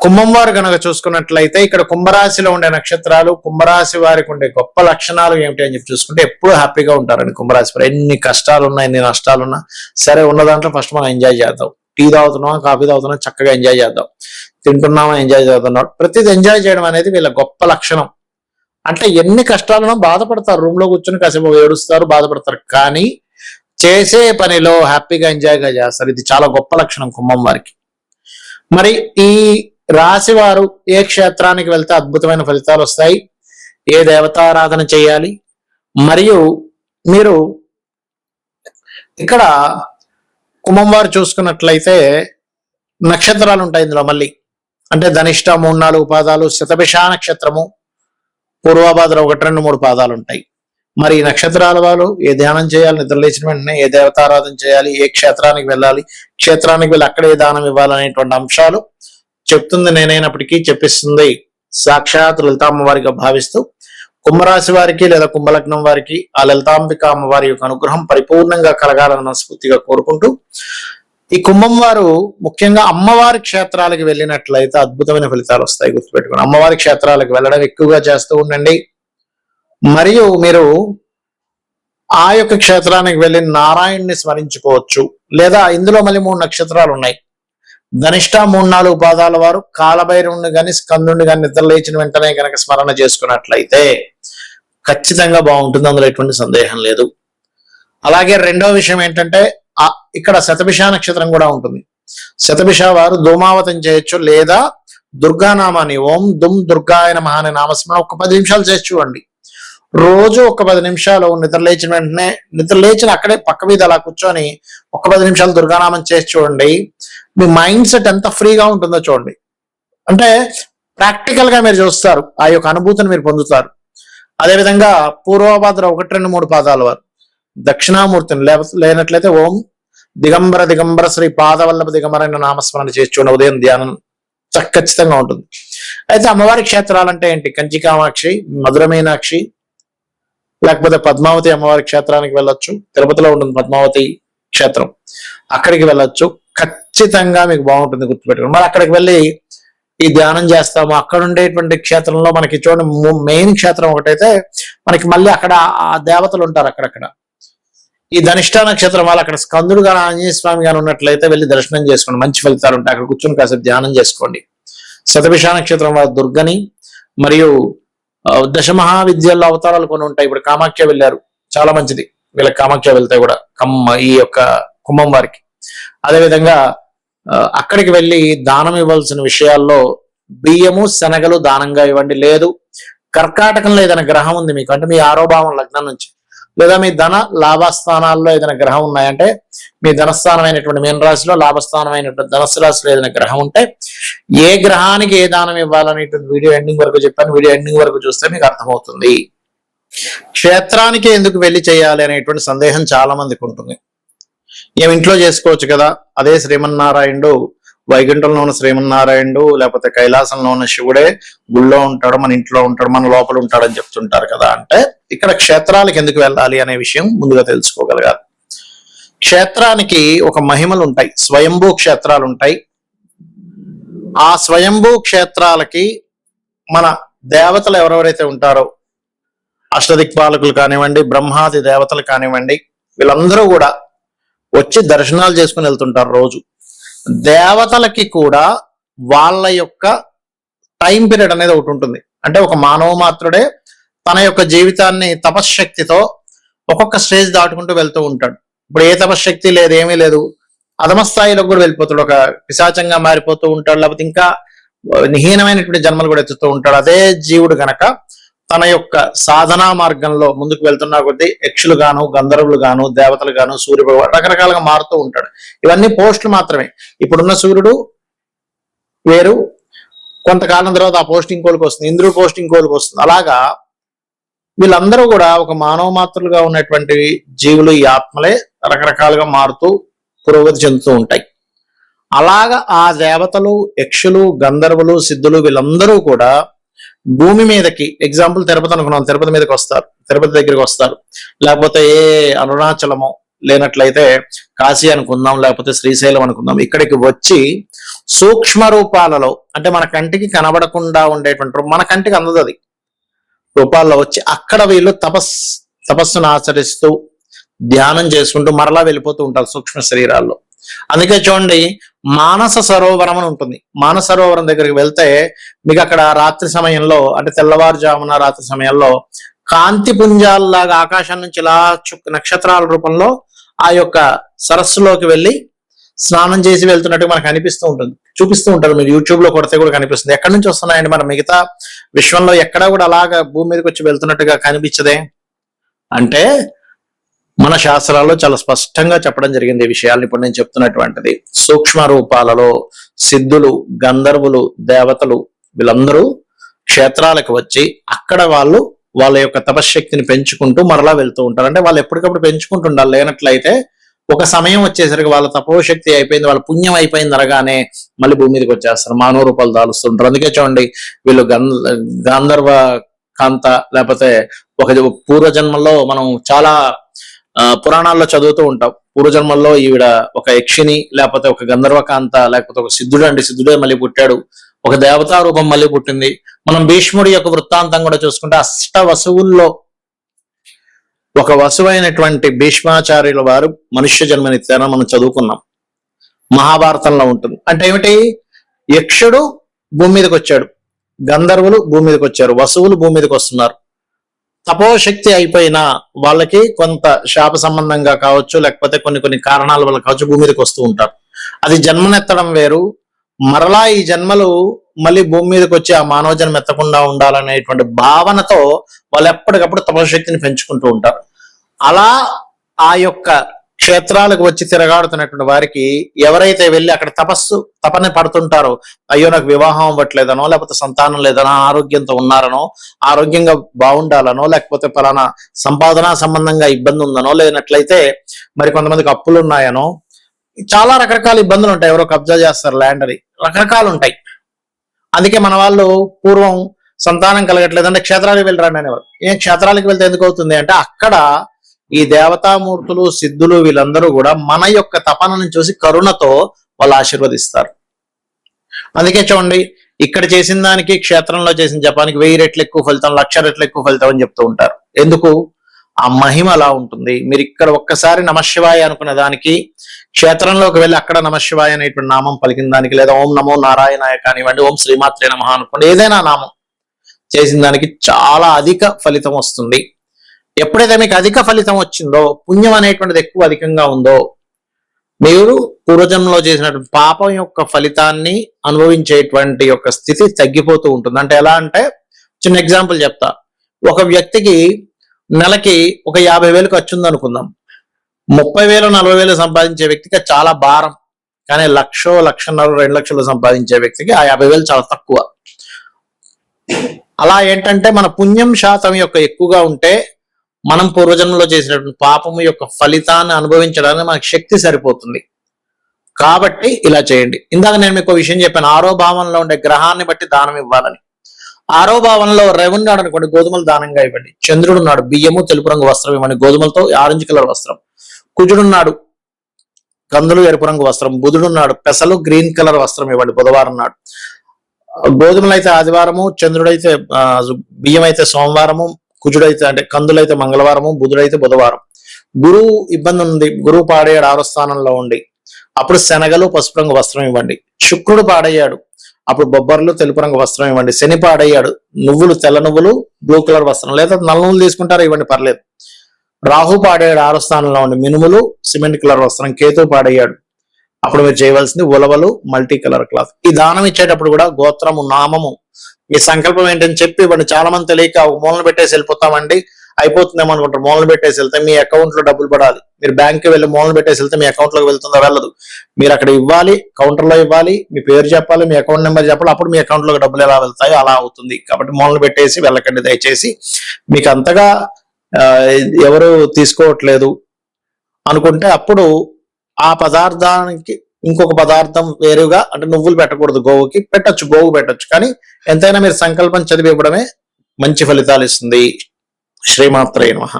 కుంభం వారు కనుక చూసుకున్నట్లయితే ఇక్కడ కుంభరాశిలో ఉండే నక్షత్రాలు, కుంభరాశి వారికి ఉండే గొప్ప లక్షణాలు ఏమిటి అని చెప్పి చూసుకుంటే ఎప్పుడు హ్యాపీగా ఉంటారండి కుంభరాశి వారు. ఎన్ని కష్టాలున్నా ఎన్ని నష్టాలున్నా సరే ఉన్న దాంట్లో ఫస్ట్ మనం ఎంజాయ్ చేద్దాం. టీ తాగుతున్నాం, కాఫీ తాగుతున్నాం, చక్కగా ఎంజాయ్ చేద్దాం. తింటున్నామా, ఎంజాయ్ చేస్తున్నాం. ప్రతిది ఎంజాయ్ చేయడం అనేది వీళ్ళ గొప్ప లక్షణం. అంటే ఎన్ని కష్టాలను బాధపడతారు, రూమ్ లో కూర్చొని కాసేపు ఏడుస్తారు, బాధపడతారు, కానీ చేసే పనిలో హ్యాపీగా ఎంజాయ్గా చేస్తారు. ఇది చాలా గొప్ప లక్షణం కుంభం వారికి. మరి ఈ రాశి వారు ఏ క్షేత్రానికి వెళ్తే అద్భుతమైన ఫలితాలు వస్తాయి, ఏ దేవతారాధన చేయాలి, మరియు మీరు ఇక్కడ కుంభం వారు చూసుకున్నట్లయితే నక్షత్రాలు ఉంటాయి ఇందులో మళ్ళీ. అంటే ధనిష్ట 3-4 పాదాలు, శతభిష నక్షత్రము, పూర్వభాద్ర 1-2-3 పాదాలు ఉంటాయి. మరి ఈ నక్షత్రాల వాళ్ళు ఏ ధ్యానం చేయాలి, నిద్రలేచిన వెంటనే ఏ దేవతారాధన చేయాలి, ఏ క్షేత్రానికి వెళ్ళాలి, క్షేత్రానికి వెళ్ళి అక్కడే దానం ఇవ్వాలనేటువంటి అంశాలు చెప్తుంది నేనైనప్పటికీ చెప్పిస్తుంది సాక్షాత్ లలిత అమ్మవారిగా భావిస్తూ కుంభరాశి వారికి లేదా కుంభలగ్నం వారికి ఆ లలితాంబిక అమ్మవారి యొక్క అనుగ్రహం పరిపూర్ణంగా కలగాలని మనస్ఫూర్తిగా కోరుకుంటూ, ఈ కుంభం వారు ముఖ్యంగా అమ్మవారి క్షేత్రాలకు వెళ్ళినట్లయితే అద్భుతమైన ఫలితాలు వస్తాయి. గుర్తుపెట్టుకోండి, అమ్మవారి క్షేత్రాలకు వెళ్ళడం ఎక్కువగా చేస్తూ ఉండండి. మరియు మీరు ఆ యొక్క క్షేత్రానికి వెళ్ళి నారాయణ్ణి స్మరించుకోవచ్చు. లేదా ఇందులో మళ్ళీ 3 నక్షత్రాలు ఉన్నాయి. ధనిష్ట 3-4 పాదాల వారు కాలభైరవుని కానీ స్కందుని కానీ నిద్ర లేచిన వెంటనే కనుక స్మరణ చేసుకున్నట్లయితే ఖచ్చితంగా బాగుంటుంది, అందులో ఎటువంటి సందేహం లేదు. అలాగే రెండవ విషయం ఏంటంటే ఇక్కడ శతభిష నక్షత్రం కూడా ఉంటుంది. శతభిష వారు ధూమావతం చేయొచ్చు, లేదా దుర్గానామాన్ని ఓం దుమ్ దుర్గాయ నమః అనే నామస్మరణ ఒక 10 నిమిషాలు చేసి చూడండి. రోజు ఒక 10 నిమిషాలు నిద్ర లేచిన వెంటనే, నిద్ర లేచిన అక్కడే పక్క మీద అలా కూర్చొని ఒక 10 నిమిషాలు దుర్గానామం చేసి చూడండి. మీ మైండ్ సెట్ ఎంత ఫ్రీగా ఉంటుందో చూడండి. అంటే ప్రాక్టికల్ గా మీరు చూస్తారు, ఆ యొక్క అనుభూతిని మీరు పొందుతారు. అదేవిధంగా పూర్వభాద్ర 1-2-3 పాదాల వారు దక్షిణామూర్తిని లేనట్లయితే ఓం దిగంబర దిగంబర శ్రీ పాదవల్లభ దిగంబర నామస్మరణ చేసి చూడండి. ఉదయం ధ్యానం ఖచ్చితంగా ఉంటుంది. అయితే అమ్మవారి క్షేత్రాలు అంటే ఏంటి? కంచి కామాక్షి, మధుర మీనాక్షి, లేకపోతే పద్మావతి అమ్మవారి క్షేత్రానికి వెళ్ళొచ్చు. తిరుపతిలో ఉంటుంది పద్మావతి క్షేత్రం, అక్కడికి వెళ్ళొచ్చు. ఖచ్చితంగా మీకు బాగుంటుంది, గుర్తుపెట్టుకోండి. మరి అక్కడికి వెళ్ళి ఈ ధ్యానం చేస్తాము. అక్కడ ఉండేటువంటి క్షేత్రంలో మనకి చూడండి మెయిన్ క్షేత్రం ఒకటైతే మనకి మళ్ళీ అక్కడ ఆ దేవతలు ఉంటారు అక్కడక్కడ. ఈ ధనిష్ట నక్షత్రం వాళ్ళు అక్కడ స్కందుడు గాని ఆంజనేయ స్వామి గాని ఉన్నట్లయితే వెళ్ళి దర్శనం చేసుకోండి, మంచి ఫలితాలు ఉంటాయి. అక్కడ కూర్చొని కాసేపు ధ్యానం చేసుకోండి. శతభిష నక్షత్రం వాళ్ళ దుర్గని, మరియు దశమహావిద్యల్లో అవతారాలు కొన్ని ఉంటాయి. ఇప్పుడు కామాఖ్య వెళ్ళారు, చాలా మంచిది వీళ్ళకి కామాఖ్య వెళ్తే కూడా ఈ యొక్క కుంభం వారికి. అదేవిధంగా అక్కడికి వెళ్ళి దానం ఇవ్వాల్సిన విషయాల్లో బియ్యము శనగలు దానంగా ఇవ్వండి. లేదు కర్కాటకంలో ఏదైనా గ్రహం ఉంది మీకు, అంటే మీ 6వ భావం లగ్నం నుంచి, లేదా మీ ధన లాభస్థానాల్లో ఏదైనా గ్రహం ఉన్నాయంటే మీ ధనస్థానమైనటువంటి మీన రాశిలో, లాభస్థానమైనటువంటి ధనస్సు రాశిలో ఏదైనా గ్రహం ఉంటే ఏ గ్రహానికి ఏ దానం ఇవ్వాలనేటువంటి వీడియో ఎండింగ్ వరకు చెప్పాను. వీడియో ఎండింగ్ వరకు చూస్తే మీకు అర్థమవుతుంది. క్షేత్రానికి ఎందుకు వెళ్ళి చేయాలి అనేటువంటి సందేహం చాలా మందికి ఉంటుంది. ఏమి ఇంట్లో చేసుకోవచ్చు కదా, అదే శ్రీమన్నారాయణుడు వైకుంఠంలో ఉన్న శ్రీమన్నారాయణుడు లేకపోతే కైలాసంలో ఉన్న శివుడే గుళ్ళో ఉంటాడు, మన ఇంట్లో ఉంటాడు, మన లోపల ఉంటాడని చెప్తుంటారు కదా. అంటే ఇక్కడ క్షేత్రాలకు ఎందుకు వెళ్ళాలి అనే విషయం ముందుగా తెలుసుకోగలగాలి. క్షేత్రానికి ఒక మహిమలు ఉంటాయి, స్వయంభూ క్షేత్రాలు ఉంటాయి. ఆ స్వయంభూ క్షేత్రాలకి మన దేవతలు ఎవరెవరైతే ఉంటారో, అష్టదిక్పాలకులు కానివ్వండి, బ్రహ్మాది దేవతలు కానివ్వండి, వీళ్ళందరూ కూడా వచ్చి దర్శనాలు చేసుకుని వెళ్తుంటారు రోజు. దేవతలకి కూడా వాళ్ళ యొక్క టైం పీరియడ్ అనేది ఒకటి ఉంటుంది. అంటే ఒక మానవ మాత్రుడే తన యొక్క జీవితాన్ని తపశ్శక్తితో ఒక్కొక్క స్టేజ్ దాటుకుంటూ వెళ్తూ ఉంటాడు. ఇప్పుడు ఏ తపశ్శక్తి లేదు, ఏమీ లేదు, అధమస్థాయిలో కూడా వెళ్ళిపోతాడు, ఒక పిశాచంగా మారిపోతూ ఉంటాడు, లేకపోతే ఇంకా హీనమైనటువంటి జన్మలు కూడా ఎత్తుతూ ఉంటాడు. అదే జీవుడు గనక తన యొక్క సాధనా మార్గంలో ముందుకు వెళ్తున్నా కొద్దీ యక్షులు గాను, గంధర్వులు గాను, దేవతలు గాను, సూర్యుడు రకరకాలుగా మారుతూ ఉంటాడు. ఇవన్నీ పోస్టులు మాత్రమే. ఇప్పుడున్న సూర్యుడు వేరు, కొంతకాలం తర్వాత ఆ పోస్ట్ ఇంకోలికి వస్తుంది, ఇంద్రుడు పోస్ట్ ఇంకోలికి వస్తుంది. అలాగా వీళ్ళందరూ కూడా ఒక మానవ మాత్రులుగా ఉన్నటువంటి జీవులు, ఈ ఆత్మలే రకరకాలుగా మారుతూ పురోగతి చెందుతూ ఉంటాయి. అలాగా ఆ దేవతలు, యక్షులు, గంధర్వులు, సిద్ధులు వీళ్ళందరూ కూడా భూమి మీదకి, ఎగ్జాంపుల్ తిరుపతి అనుకున్నాం, తిరుపతి మీదకి వస్తారు, తిరుపతి దగ్గరికి వస్తారు, లేకపోతే ఏ అరుణాచలమో లేనట్లయితే కాశీ అనుకుందాం, లేకపోతే శ్రీశైలం అనుకుందాం, ఇక్కడికి వచ్చి సూక్ష్మ రూపాలలో అంటే మన కంటికి కనబడకుండా ఉండేటువంటి, మన కంటికి అందదు అది రూపాల్లో వచ్చి అక్కడ వీళ్ళు తపస్సును ఆచరిస్తూ ధ్యానం చేసుకుంటూ మరలా వెళ్ళిపోతూ ఉంటారు సూక్ష్మ శరీరాల్లో. అందుకే చూడండి, మానస సరోవరం అని ఉంటుంది. మానస సరోవరం దగ్గరికి వెళ్తే మీకు అక్కడ రాత్రి సమయంలో అంటే తెల్లవారుజామున రాత్రి సమయంలో కాంతి పుంజాల్లాగా ఆకాశం నుంచి ఇలా నక్షత్రాల రూపంలో ఆ యొక్క సరస్సులోకి వెళ్ళి స్నానం చేసి వెళ్తున్నట్టు మనకు అనిపిస్తూ ఉంటుంది, చూపిస్తూ ఉంటారు. మీరు యూట్యూబ్ లో కొడితే కూడా కనిపిస్తుంది. ఎక్కడి నుంచి వస్తున్నాయండి? మన మిగతా విశ్వంలో ఎక్కడా కూడా అలాగా భూమి మీదకి వచ్చి వెళ్తున్నట్టుగా కనిపించదే. అంటే మన శాస్త్రాల్లో చాలా స్పష్టంగా చెప్పడం జరిగింది ఈ విషయాలను. ఇప్పుడు నేను చెప్తున్నటువంటిది సూక్ష్మ రూపాలలో సిద్ధులు, గంధర్వులు, దేవతలు వీళ్ళందరూ క్షేత్రాలకు వచ్చి అక్కడ వాళ్ళ యొక్క తపశ్శక్తిని పెంచుకుంటూ మరలా వెళ్తూ ఉంటారు. అంటే వాళ్ళు ఎప్పటికప్పుడు పెంచుకుంటుండాలి. లేనట్లయితే ఒక సమయం వచ్చేసరికి వాళ్ళ తపోశక్తి అయిపోయింది, వాళ్ళ పుణ్యం అయిపోయింది అనగానే మళ్ళీ భూమి మీదకి వచ్చేస్తారు, మానవ రూపాలు దాలుస్తుంటారు. అందుకే చూడండి, వీళ్ళు గాంధర్వ కాంత లేకపోతే ఒక పూర్వజన్మల్లో మనం చాలా పురాణాల్లో చదువుతూ ఉంటాం. పూర్వజన్మల్లో ఈవిడ ఒక యక్షిని, లేకపోతే ఒక గంధర్వకాంత, లేకపోతే ఒక సిద్ధుడే మళ్ళీ పుట్టాడు, ఒక దేవతా రూపం మళ్ళీ పుట్టింది. మనం భీష్ముడి యొక్క వృత్తాంతం కూడా చూసుకుంటే అష్ట వసువుల్లో ఒక వసువైనటువంటి భీష్మాచార్యుల వారు మనుష్య జన్మనిచ్చారని మనం చదువుకున్నాం, మహాభారతంలో ఉంటుంది. అంటే ఏమిటి? యక్షుడు భూమి మీదకి వచ్చాడు, గంధర్వులు భూమి మీదకి వచ్చారు, వసువులు భూమి మీదకి వస్తున్నారు. తపోశక్తి అయిపోయినా వాళ్ళకి కొంత శాప సంబంధంగా కావచ్చు, లేకపోతే కొన్ని కారణాల వల్ల కావచ్చు భూమి మీదకి వస్తూ ఉంటారు. అది జన్మనెత్తడం వేరు. మరలా ఈ జన్మలు మళ్ళీ భూమి మీదకి వచ్చి ఆ మానవ జన్మ ఎత్తకుండా ఉండాలనేటువంటి భావనతో వాళ్ళు ఎప్పటికప్పుడు తపశక్తిని పెంచుకుంటూ ఉంటారు. అలా ఆ యొక్క క్షేత్రాలకు వచ్చి తిరగాడుతున్నటువంటి వారికి ఎవరైతే వెళ్ళి అక్కడ తపన పడుతుంటారో, అయ్యో నాకు వివాహం అవ్వట్లేదనో, లేకపోతే సంతానం లేదనో, ఆరోగ్యంతో ఉన్నారనో, ఆరోగ్యంగా బాగుండాలనో, లేకపోతే పలానా సంపాదన సంబంధంగా ఇబ్బంది ఉందనో, లేనట్లయితే మరి కొంతమందికి అప్పులు ఉన్నాయనో, చాలా రకరకాల ఇబ్బందులు ఉంటాయి. ఎవరో కబ్జా చేస్తారు ల్యాండ్ అని, రకరకాలు ఉంటాయి. అందుకే మన వాళ్ళు పూర్వం సంతానం కలగట్లేదంటే క్షేత్రాలకు వెళ్ళరండి అనేవారు. ఏం క్షేత్రాలకు వెళ్తే ఎందుకు అవుతుంది అంటే అక్కడ ఈ దేవతామూర్తులు, సిద్ధులు వీళ్ళందరూ కూడా మన యొక్క తపనను చూసి కరుణతో వాళ్ళు ఆశీర్వదిస్తారు. అందుకే చూడండి, ఇక్కడ చేసిన దానికి క్షేత్రంలో చేసిన జపానికి 1000 రెట్లు ఎక్కువ ఫలితం, 1,00,000 రెట్లు ఎక్కువ ఫలితం అని చెప్తూ ఉంటారు. ఎందుకు? ఆ మహిమ అలా ఉంటుంది. మీరు ఇక్కడ ఒక్కసారి నమశివాయ అనుకునే దానికి క్షేత్రంలోకి వెళ్ళి అక్కడ నమశివాయ అనేటువంటి నామం పలికిన దానికి, లేదా ఓం నమో నారాయణాయ కానివ్వండి, ఓం శ్రీమాత్రే నమః అనుకోండి, ఏదైనా నామం చేసిన దానికి చాలా అధిక ఫలితం వస్తుంది. ఎప్పుడైతే మీకు అధిక ఫలితం వచ్చిందో, పుణ్యం అనేటువంటిది ఎక్కువ అధికంగా ఉందో, మీరు పూర్వజన్మలో చేసినటువంటి పాపం యొక్క ఫలితాన్ని అనుభవించేటువంటి యొక్క స్థితి తగ్గిపోతూ ఉంటుంది. అంటే ఎలా అంటే, చిన్న ఎగ్జాంపుల్ చెప్తా. ఒక వ్యక్తికి నెలకి ఒక 50,000 ఖర్చు ఉంది అనుకుందాం. 30,000 40,000 సంపాదించే వ్యక్తికి చాలా భారం. కానీ 1,00,000 1,50,000 2 లక్షలు సంపాదించే వ్యక్తికి ఆ 50,000 చాలా తక్కువ. అలా ఏంటంటే మన పుణ్యం శాతం యొక్క ఎక్కువగా ఉంటే మనం పూర్వజన్మలో చేసినటువంటి పాపము యొక్క ఫలితాన్ని అనుభవించడానికి మనకు శక్తి సరిపోతుంది. కాబట్టి ఇలా చేయండి. ఇందాక నేను మీకు విషయం చెప్పాను, 6వ భావంలో ఉండే గ్రహాన్ని బట్టి దానం ఇవ్వాలని. 6వ భావంలో రవి ఉన్నాడు అనుకోండి, గోధుమలు దానంగా ఇవ్వండి. చంద్రుడు ఉన్నాడు, బియ్యము తెలుపు రంగు వస్త్రం ఇవ్వండి, గోధుమలతో ఆరెంజ్ కలర్ వస్త్రం. కుజుడున్నాడు, కందులు ఎరుపు రంగు వస్త్రం. బుధుడున్నాడు, పెసలు గ్రీన్ కలర్ వస్త్రం ఇవ్వండి బుధవారం నాడు. గోధుమలు అయితే ఆదివారము, చంద్రుడైతే బియ్యం అయితే సోమవారము, కుజుడైతే అంటే కందులైతే మంగళవారము, బుధుడైతే బుధవారం. గురువు ఇబ్బంది ఉంది, గురువు పాడయ్యాడు 6వ స్థానంలో ఉండి, అప్పుడు శనగలు పసుపు రంగు వస్త్రం ఇవ్వండి. శుక్రుడు పాడయ్యాడు, అప్పుడు బొబ్బర్లు తెలుపు రంగు వస్త్రం ఇవ్వండి. శని పాడయ్యాడు, నువ్వులు తెల్ల నువ్వులు బ్లూ కలర్ వస్త్రం, లేదా నల్ల నువ్వులు తీసుకుంటారా ఇవ్వండి, పర్లేదు. రాహు పాడయ్యాడు 6వ స్థానంలో ఉండి, మినుములు సిమెంట్ కలర్ వస్త్రం. కేతు పాడయ్యాడు, అప్పుడు మీరు చేయవలసింది ఉలవలు మల్టీ కలర్ క్లాత్. ఈ దానం ఇచ్చేటప్పుడు కూడా గోత్రము, నామము, మీ సంకల్పం ఏంటని చెప్పి ఇవ్వండి. చాలా మంది తెలియక మూలన పెట్టేసి వెళ్ళిపోతామండి, అయిపోతుందేమో అనుకుంటారు. మూలన పెట్టేసి వెళ్తే మీ అకౌంట్ లో డబ్బులు పడాలి. మీరు బ్యాంక్కి వెళ్ళి మూలన పెట్టేసి వెళ్తే మీ అకౌంట్ లోకి వెళ్తుందా? వెళ్ళదు. మీరు అక్కడ ఇవ్వాలి, కౌంటర్ లో ఇవ్వాలి, మీ పేరు చెప్పాలి, మీ అకౌంట్ నెంబర్ చెప్పాలి, అప్పుడు మీ అకౌంట్ లోకి డబ్బులు ఎలా వెళ్తాయో అలా అవుతుంది. కాబట్టి మూలన పెట్టేసి వెళ్ళకండి దయచేసి. మీకు అంతగా ఎవరు తీసుకోవట్లేదు అనుకుంటే అప్పుడు ఆ పదార్థానికి ఇంకొక పదార్థం వేరుగా, అంటే నువ్వులు పెట్టకూడదు, గోవుకి పెట్టచ్చు, గోవు పెట్టచ్చు. కానీ ఎంతైనా మీరు సంకల్పం చదివి ఇవ్వడమే మంచి ఫలితాలు ఇస్తుంది. శ్రీమాత్రే నమః.